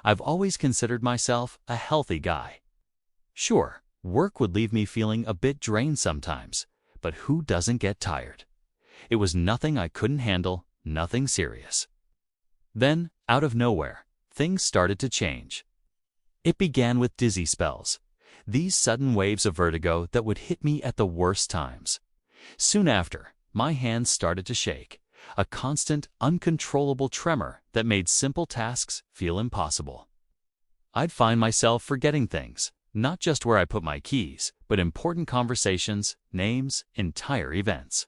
I've always considered myself a healthy guy. Sure, work would leave me feeling a bit drained sometimes, but who doesn't get tired? It was nothing I couldn't handle, nothing serious. Then, out of nowhere, things started to change. It began with dizzy spells, these sudden waves of vertigo that would hit me at the worst times. Soon after, my hands started to shake, a constant, uncontrollable tremor that made simple tasks feel impossible. I'd find myself forgetting things, not just where I put my keys, but important conversations, names, entire events.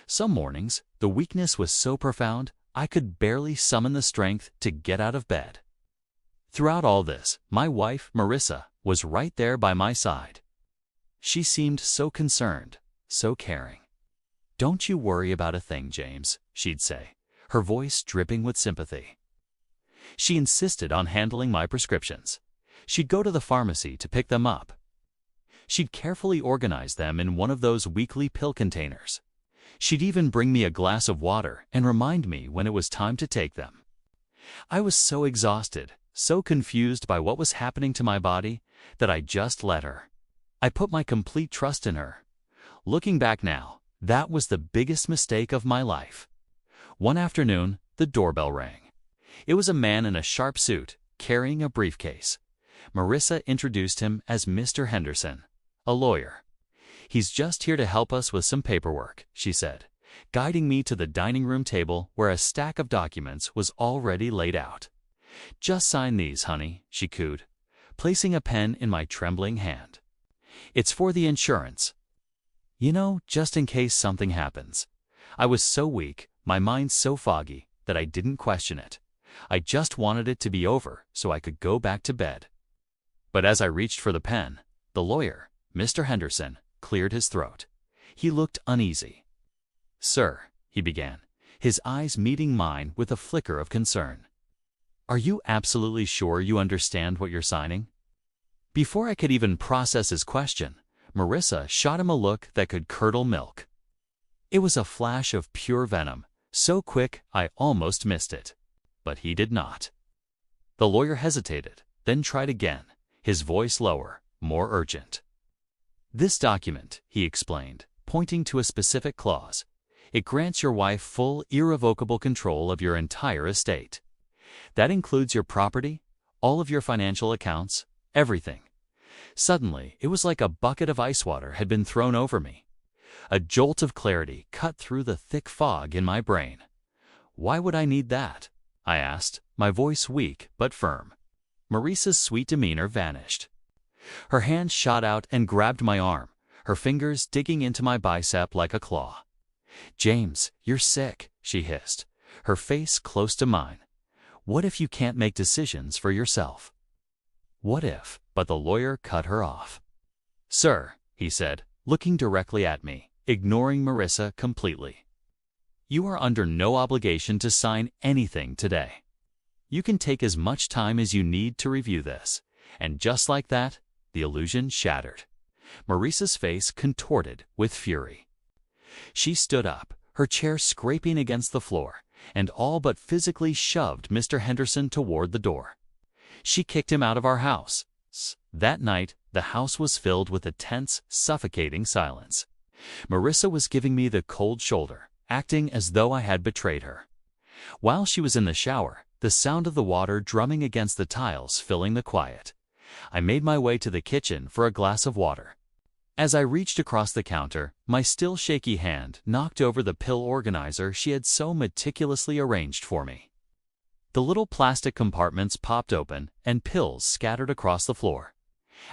Some mornings, the weakness was so profound, I could barely summon the strength to get out of bed. Throughout all this, my wife, Marissa, was right there by my side. She seemed so concerned, so caring. "Don't you worry about a thing, James," she'd say, her voice dripping with sympathy. She insisted on handling my prescriptions. She'd go to the pharmacy to pick them up. She'd carefully organize them in one of those weekly pill containers. She'd even bring me a glass of water and remind me when it was time to take them. I was so exhausted, so confused by what was happening to my body, that I just let her. I put my complete trust in her. Looking back now, that was the biggest mistake of my life. One afternoon, the doorbell rang. It was a man in a sharp suit, carrying a briefcase. Marissa introduced him as Mr. Henderson, a lawyer. "He's just here to help us with some paperwork," she said, guiding me to the dining room table where a stack of documents was already laid out. "Just sign these, honey," she cooed, placing a pen in my trembling hand. "It's for the insurance. You know, just in case something happens." I was so weak, my mind so foggy, that I didn't question it. I just wanted it to be over so I could go back to bed. But as I reached for the pen, the lawyer, Mr. Henderson, cleared his throat. He looked uneasy. "Sir," he began, his eyes meeting mine with a flicker of concern, "are you absolutely sure you understand what you're signing?" Before I could even process his question, Marissa shot him a look that could curdle milk. It was a flash of pure venom, so quick I almost missed it. But he did not. The lawyer hesitated, then tried again, his voice lower, more urgent. "This document," he explained, pointing to a specific clause, "it grants your wife full, irrevocable control of your entire estate. That includes your property, all of your financial accounts, everything." Suddenly, it was like a bucket of ice water had been thrown over me. A jolt of clarity cut through the thick fog in my brain. "Why would I need that?" I asked, my voice weak but firm. Marissa's sweet demeanor vanished. Her hand shot out and grabbed my arm, her fingers digging into my bicep like a claw. "James, you're sick," she hissed, her face close to mine. "What if you can't make decisions for yourself?" "What if?" But the lawyer cut her off. "Sir," he said, looking directly at me, ignoring Marissa completely, "you are under no obligation to sign anything today. You can take as much time as you need to review this." And just like that, the illusion shattered. Marissa's face contorted with fury. She stood up, her chair scraping against the floor, and all but physically shoved Mr. Henderson toward the door. She kicked him out of our house. That night, the house was filled with a tense, suffocating silence. Marissa was giving me the cold shoulder, acting as though I had betrayed her. While she was in the shower, the sound of the water drumming against the tiles filling the quiet. I made my way to the kitchen for a glass of water. As I reached across the counter, my still shaky hand knocked over the pill organizer she had so meticulously arranged for me. The little plastic compartments popped open and pills scattered across the floor.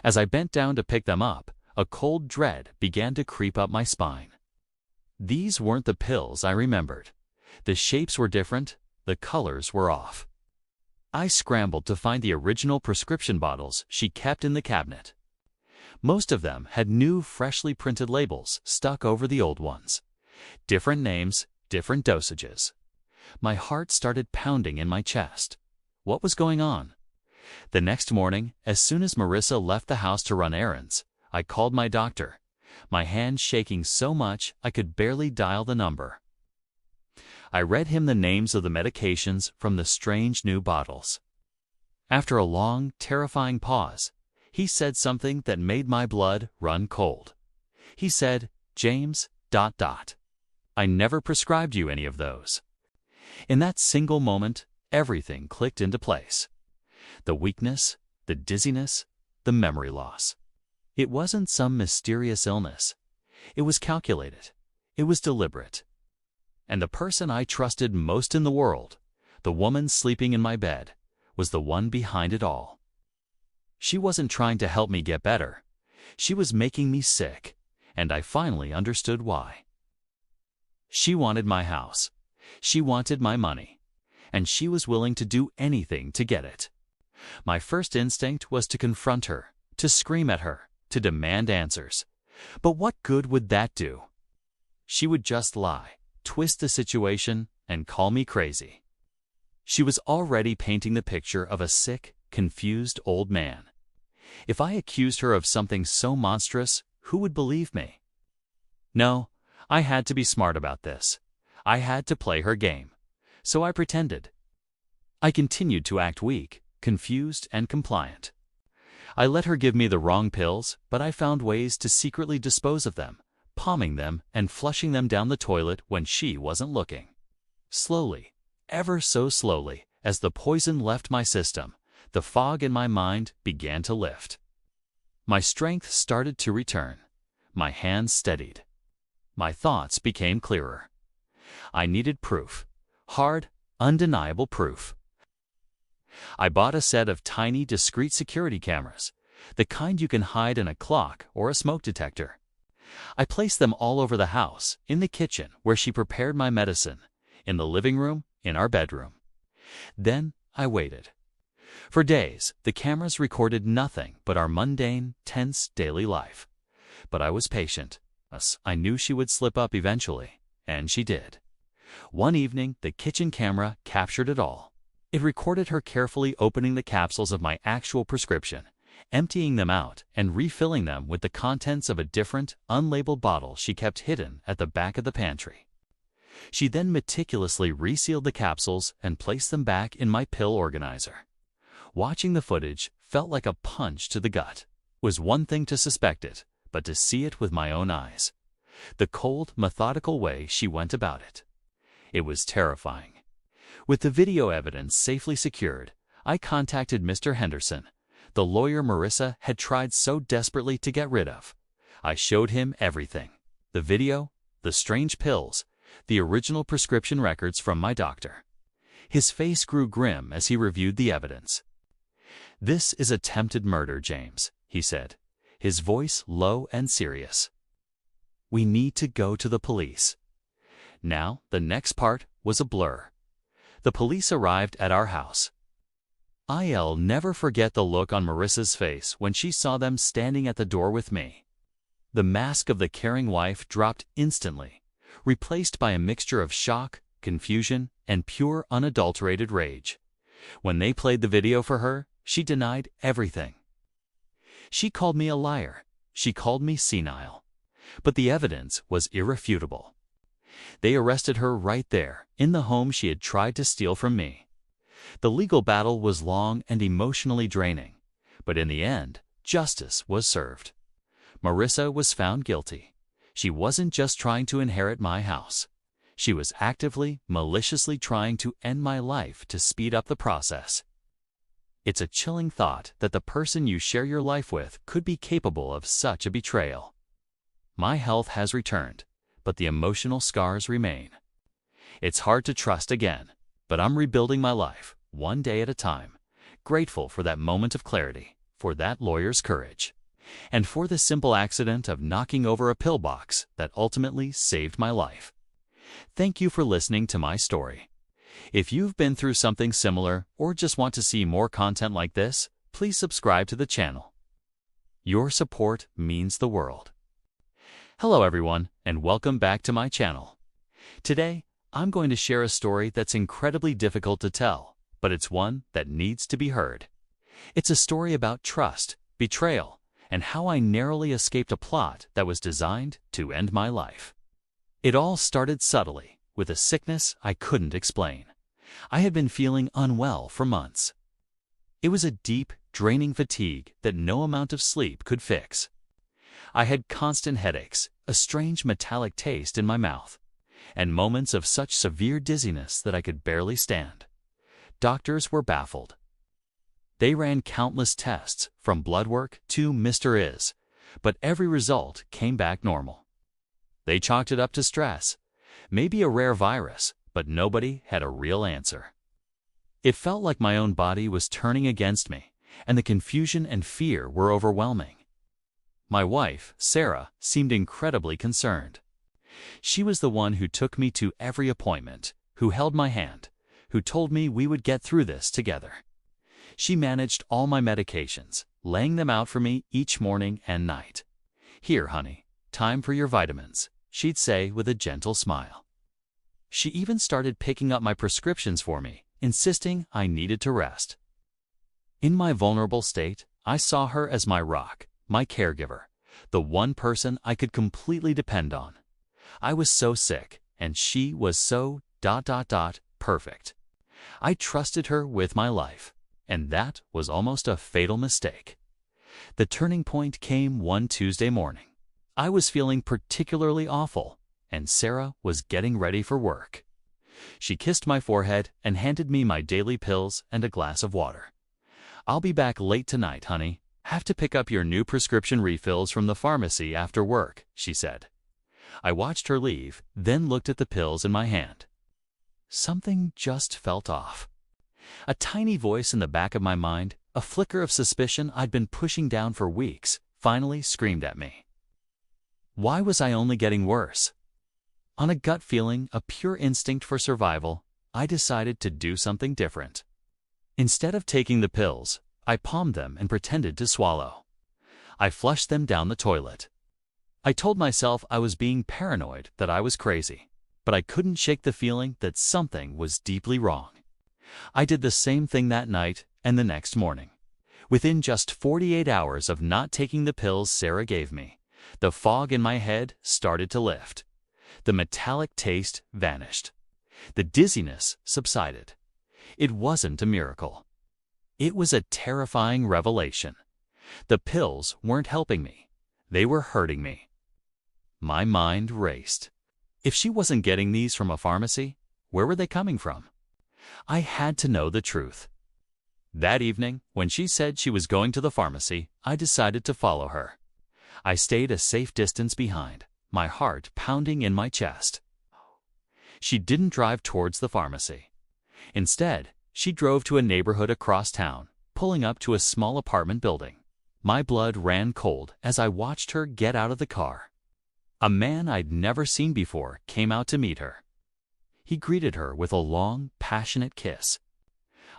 As I bent down to pick them up, a cold dread began to creep up my spine. These weren't the pills I remembered. The shapes were different, the colors were off. I scrambled to find the original prescription bottles she kept in the cabinet. Most of them had new, freshly printed labels stuck over the old ones. Different names, different dosages. My heart started pounding in my chest. What was going on? The next morning, as soon as Marissa left the house to run errands, I called my doctor, my hand shaking so much I could barely dial the number. I read him the names of the medications from the strange new bottles. After a long, terrifying pause, he said something that made my blood run cold. He said, "James, ... I never prescribed you any of those." In that single moment, everything clicked into place. The weakness, the dizziness, the memory loss. It wasn't some mysterious illness. It was calculated. It was deliberate. And the person I trusted most in the world, the woman sleeping in my bed, was the one behind it all. She wasn't trying to help me get better. She was making me sick, and I finally understood why. She wanted my house. She wanted my money. And she was willing to do anything to get it. My first instinct was to confront her, to scream at her, to demand answers. But what good would that do? She would just lie, twist the situation, and call me crazy. She was already painting the picture of a sick, confused old man. If I accused her of something so monstrous, who would believe me? No, I had to be smart about this. I had to play her game. So I pretended. I continued to act weak, confused, and compliant. I let her give me the wrong pills, but I found ways to secretly dispose of them, palming them and flushing them down the toilet when she wasn't looking. Slowly, ever so slowly, as the poison left my system, the fog in my mind began to lift. My strength started to return. My hands steadied. My thoughts became clearer. I needed proof. Hard, undeniable proof. I bought a set of tiny, discreet security cameras, the kind you can hide in a clock or a smoke detector. I placed them all over the house, in the kitchen where she prepared my medicine, in the living room, in our bedroom. Then I waited. For days, the cameras recorded nothing but our mundane, tense daily life. But I was patient. I knew she would slip up eventually, and she did. One evening, the kitchen camera captured it all. It recorded her carefully opening the capsules of my actual prescription, emptying them out and refilling them with the contents of a different, unlabeled bottle she kept hidden at the back of the pantry. She then meticulously resealed the capsules and placed them back in my pill organizer. Watching the footage felt like a punch to the gut. It was one thing to suspect it, but to see it with my own eyes. The cold, methodical way she went about it. It was terrifying. With the video evidence safely secured, I contacted Mr. Henderson, the lawyer Marissa had tried so desperately to get rid of. I showed him everything. The video, the strange pills, the original prescription records from my doctor. His face grew grim as he reviewed the evidence. "This is attempted murder, James," he said, his voice low and serious. "We need to go to the police." Now, the next part was a blur. The police arrived at our house. I'll never forget the look on Marissa's face when she saw them standing at the door with me. The mask of the caring wife dropped instantly, replaced by a mixture of shock, confusion, and pure unadulterated rage. When they played the video for her, she denied everything. She called me a liar. She called me senile. But the evidence was irrefutable. They arrested her right there, in the home she had tried to steal from me. The legal battle was long and emotionally draining, but in the end, justice was served. Marissa was found guilty. She wasn't just trying to inherit my house. She was actively, maliciously trying to end my life to speed up the process. It's a chilling thought that the person you share your life with could be capable of such a betrayal. My health has returned, but the emotional scars remain. It's hard to trust again, but I'm rebuilding my life, one day at a time, grateful for that moment of clarity, for that lawyer's courage, and for the simple accident of knocking over a pill box that ultimately saved my life. Thank you for listening to my story. If you've been through something similar or just want to see more content like this, please subscribe to the channel. Your support means the world. Hello everyone, and welcome back to my channel. Today, I'm going to share a story that's incredibly difficult to tell, but it's one that needs to be heard. It's a story about trust, betrayal, and how I narrowly escaped a plot that was designed to end my life. It all started subtly, with a sickness I couldn't explain. I had been feeling unwell for months. It was a deep, draining fatigue that no amount of sleep could fix. I had constant headaches, a strange metallic taste in my mouth, and moments of such severe dizziness that I could barely stand. Doctors were baffled. They ran countless tests, from blood work to Mr. Is, but every result came back normal. They chalked it up to stress, maybe a rare virus, but nobody had a real answer. It felt like my own body was turning against me, and the confusion and fear were overwhelming. My wife, Sarah, seemed incredibly concerned. She was the one who took me to every appointment, who held my hand, who told me we would get through this together. She managed all my medications, laying them out for me each morning and night. "Here, honey, time for your vitamins," she'd say with a gentle smile. She even started picking up my prescriptions for me, insisting I needed to rest. In my vulnerable state, I saw her as my rock, my caregiver, the one person I could completely depend on. I was so sick, and she was so ... perfect. I trusted her with my life, and that was almost a fatal mistake. The turning point came one Tuesday morning. I was feeling particularly awful, and Sarah was getting ready for work. She kissed my forehead and handed me my daily pills and a glass of water. "I'll be back late tonight, honey. Have to pick up your new prescription refills from the pharmacy after work," she said. I watched her leave, then looked at the pills in my hand. Something just felt off. A tiny voice in the back of my mind, a flicker of suspicion I'd been pushing down for weeks, finally screamed at me. Why was I only getting worse? On a gut feeling, a pure instinct for survival, I decided to do something different. Instead of taking the pills, I palmed them and pretended to swallow. I flushed them down the toilet. I told myself I was being paranoid, that I was crazy, but I couldn't shake the feeling that something was deeply wrong. I did the same thing that night and the next morning. Within just 48 hours of not taking the pills Sarah gave me, the fog in my head started to lift. The metallic taste vanished. The dizziness subsided. It wasn't a miracle. It was a terrifying revelation. The pills weren't helping me. They were hurting me. My mind raced. If she wasn't getting these from a pharmacy, where were they coming from? I had to know the truth. That evening, when she said she was going to the pharmacy, I decided to follow her. I stayed a safe distance behind, my heart pounding in my chest. She didn't drive towards the pharmacy. Instead, she drove to a neighborhood across town, pulling up to a small apartment building. My blood ran cold as I watched her get out of the car. A man I'd never seen before came out to meet her. He greeted her with a long, passionate kiss.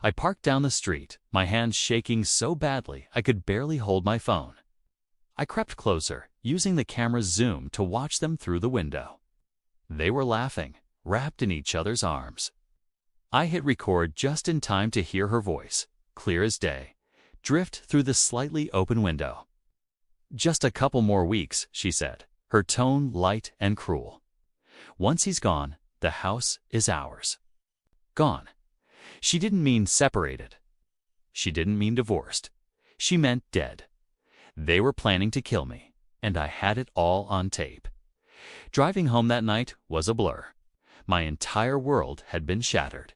I parked down the street, my hands shaking so badly I could barely hold my phone. I crept closer, using the camera's zoom to watch them through the window. They were laughing, wrapped in each other's arms. I hit record just in time to hear her voice, clear as day, drift through the slightly open window. "Just a couple more weeks," she said, her tone light and cruel. "Once he's gone, the house is ours." Gone. She didn't mean separated. She didn't mean divorced. She meant dead. They were planning to kill me, and I had it all on tape. Driving home that night was a blur. My entire world had been shattered.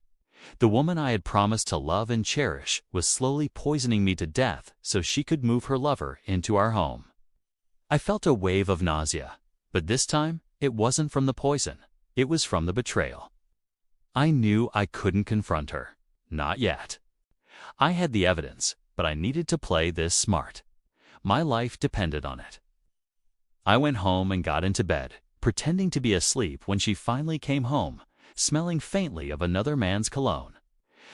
The woman I had promised to love and cherish was slowly poisoning me to death so she could move her lover into our home. I felt a wave of nausea, but this time it wasn't from the poison. It was from the betrayal. I knew I couldn't confront her. Not yet. I had the evidence, but I needed to play this smart. My life depended on it. I went home and got into bed, pretending to be asleep when she finally came home, smelling faintly of another man's cologne.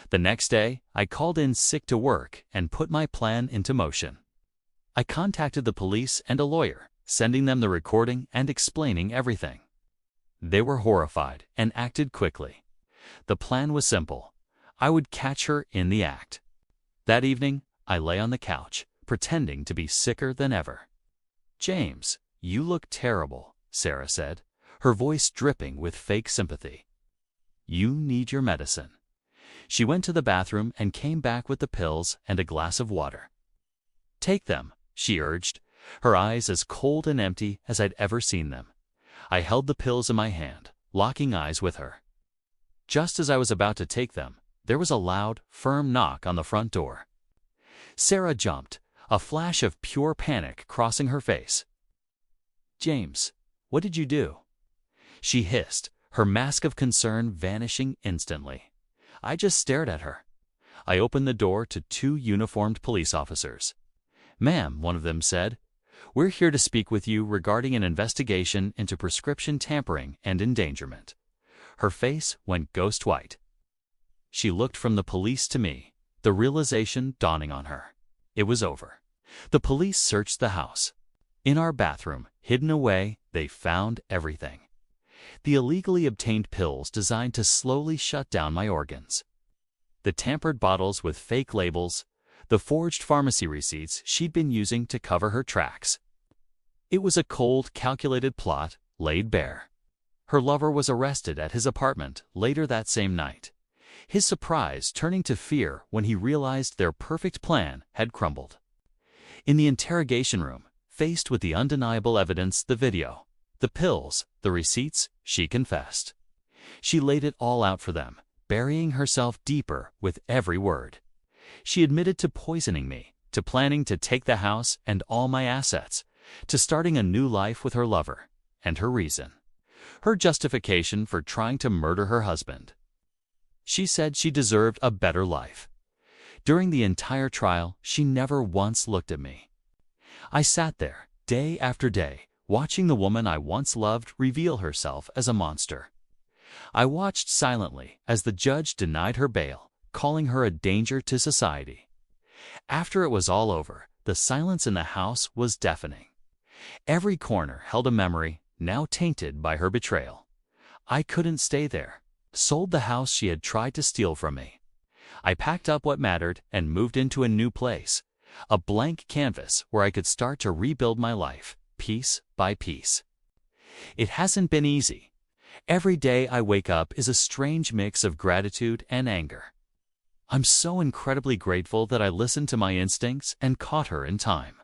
The next day, I called in sick to work and put my plan into motion. I contacted the police and a lawyer, sending them the recording and explaining everything. They were horrified and acted quickly. The plan was simple. I would catch her in the act. That evening, I lay on the couch, pretending to be sicker than ever. "James, you look terrible," Sarah said, her voice dripping with fake sympathy. "You need your medicine." She went to the bathroom and came back with the pills and a glass of water. "Take them," she urged, her eyes as cold and empty as I'd ever seen them. I held the pills in my hand, locking eyes with her. Just as I was about to take them, there was a loud, firm knock on the front door. Sarah jumped, a flash of pure panic crossing her face. "James, what did you do?" she hissed, her mask of concern vanishing instantly. I just stared at her. I opened the door to two uniformed police officers. "Ma'am," one of them said, "we're here to speak with you regarding an investigation into prescription tampering and endangerment." Her face went ghost white. She looked from the police to me, the realization dawning on her. It was over. The police searched the house. In our bathroom, hidden away, they found everything. The illegally obtained pills designed to slowly shut down my organs. The tampered bottles with fake labels, the forged pharmacy receipts she'd been using to cover her tracks. It was a cold, calculated plot laid bare. Her lover was arrested at his apartment later that same night, his surprise turning to fear when he realized their perfect plan had crumbled. In the interrogation room, faced with the undeniable evidence, the video, the pills, the receipts, she confessed. She laid it all out for them, burying herself deeper with every word. She admitted to poisoning me, to planning to take the house and all my assets, to starting a new life with her lover, and her reason. Her justification for trying to murder her husband. She said she deserved a better life. During the entire trial, she never once looked at me. I sat there, day after day, watching the woman I once loved reveal herself as a monster. I watched silently as the judge denied her bail, calling her a danger to society. After it was all over, the silence in the house was deafening. Every corner held a memory, now tainted by her betrayal. I couldn't stay there. Sold the house she had tried to steal from me. I packed up what mattered and moved into a new place, a blank canvas where I could start to rebuild my life, piece by piece. It hasn't been easy. Every day I wake up is a strange mix of gratitude and anger. I'm so incredibly grateful that I listened to my instincts and caught her in time.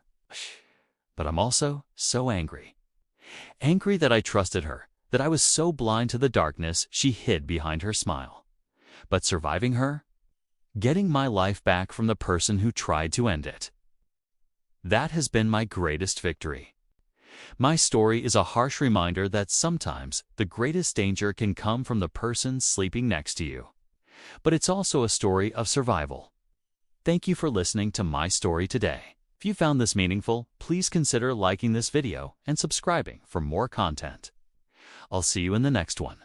But I'm also so angry. Angry that I trusted her, that I was so blind to the darkness she hid behind her smile. But surviving her? Getting my life back from the person who tried to end it. That has been my greatest victory. My story is a harsh reminder that sometimes the greatest danger can come from the person sleeping next to you. But it's also a story of survival. Thank you for listening to my story today. If you found this meaningful, please consider liking this video and subscribing for more content. I'll see you in the next one.